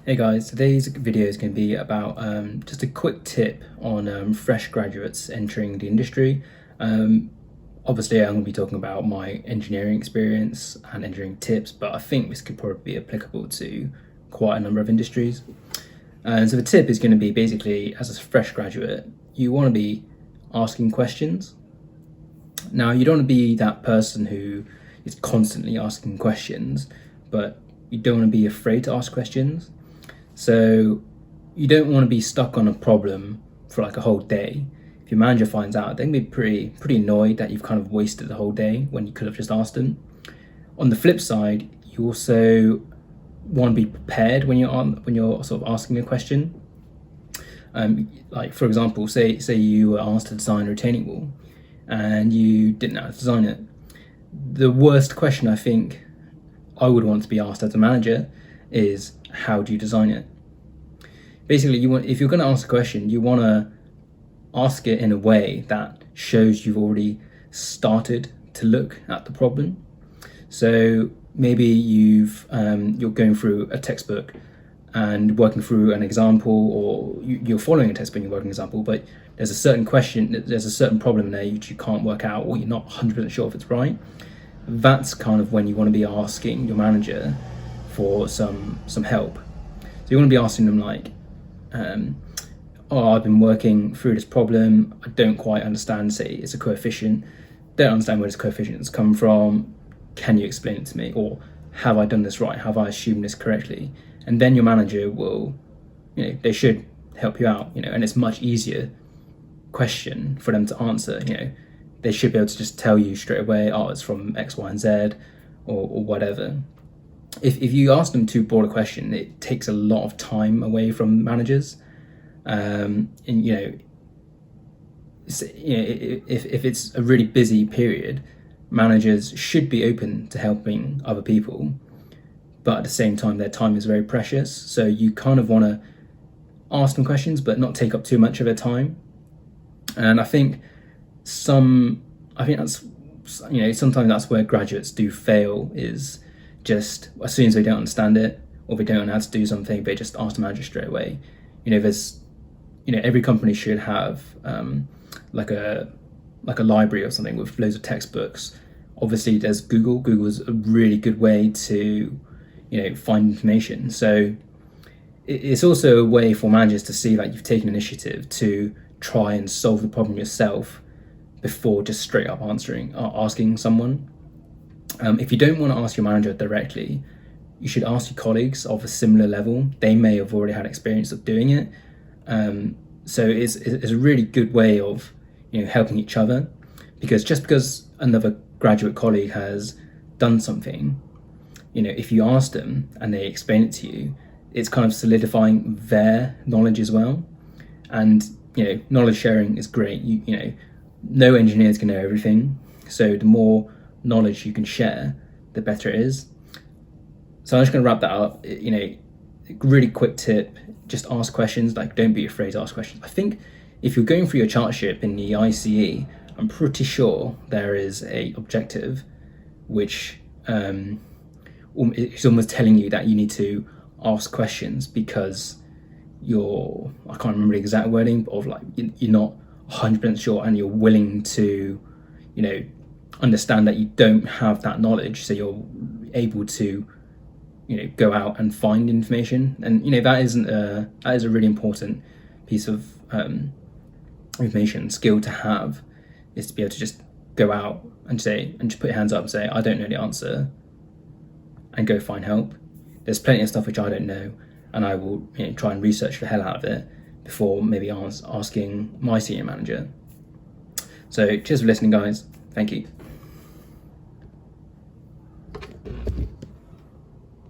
Hey guys, today's video is going to be about just a quick tip on fresh graduates entering the industry. Obviously, I'm going to be talking about my engineering experience and engineering tips, but I think this could probably be applicable to quite a number of industries. And so the tip is going to be basically, as a fresh graduate, you want to be asking questions. Now, you don't want to be that person who is constantly asking questions, but you don't want to be afraid to ask questions. So you don't want to be stuck on a problem for like a whole day. If your manager finds out, they're gonna be pretty annoyed that you've kind of wasted the whole day when you could have just asked them. On the flip side, you also want to be prepared when you're sort of asking a question. Like for example, say you were asked to design a retaining wall, and you didn't know how to design it. The worst question I think I would want to be asked as a manager is, how do you design it? Basically, if you're going to ask a question, you want to ask it in a way that shows you've already started to look at the problem. So maybe you're going through a textbook and working through an example, or you're following a textbook and you're working an example, but there's a certain question, there's a certain problem there which you can't work out, or you're not 100% sure if it's right. That's kind of when you want to be asking your manager for some help. So you want to be asking them like, I've been working through this problem, I don't quite understand, say it's a coefficient, don't understand where this coefficient has come from, can you explain it to me? Or have I done this right? Have I assumed this correctly? And then your manager will, they should help you out, and it's much easier question for them to answer. They should be able to just tell you straight away, oh, it's from X, Y, and Z, or whatever. If you ask them too broad a question, it takes a lot of time away from managers. And if it's a really busy period, managers should be open to helping other people, but at the same time, their time is very precious. So you kind of want to ask them questions, but not take up too much of their time. And I think that's sometimes that's where graduates do fail, is just as soon as they don't understand it or they don't know how to do something, they just ask the manager straight away. Every company should have like a library or something with loads of textbooks. Obviously, there's Google. Google is a really good way to find information. So it's also a way for managers to see like you've taken initiative to try and solve the problem yourself before just straight up asking someone. If you don't want to ask your manager directly, you should ask your colleagues of a similar level. They may have already had experience of doing it. So it's a really good way of helping each other, because just because another graduate colleague has done something, if you ask them and they explain it to you, it's kind of solidifying their knowledge as well. And knowledge sharing is great. No engineer is going to know everything, so the more knowledge you can share, the better it is. So I'm just going to wrap that up. Really quick tip: just ask questions. Like, don't be afraid to ask questions. I think if you're going for your chartership in the ICE, I'm pretty sure there is a objective which is almost telling you that you need to ask questions, because I can't remember the exact wording, but of like you're not 100% sure and you're willing to understand that you don't have that knowledge, so you're able to go out and find information. And that is a really important piece of information skill to have, is to be able to just go out and just put your hands up and say, I don't know the answer, and go find help. There's plenty of stuff which I don't know, and I will try and research the hell out of it before maybe asking my senior manager. So cheers for listening, guys. Thank you.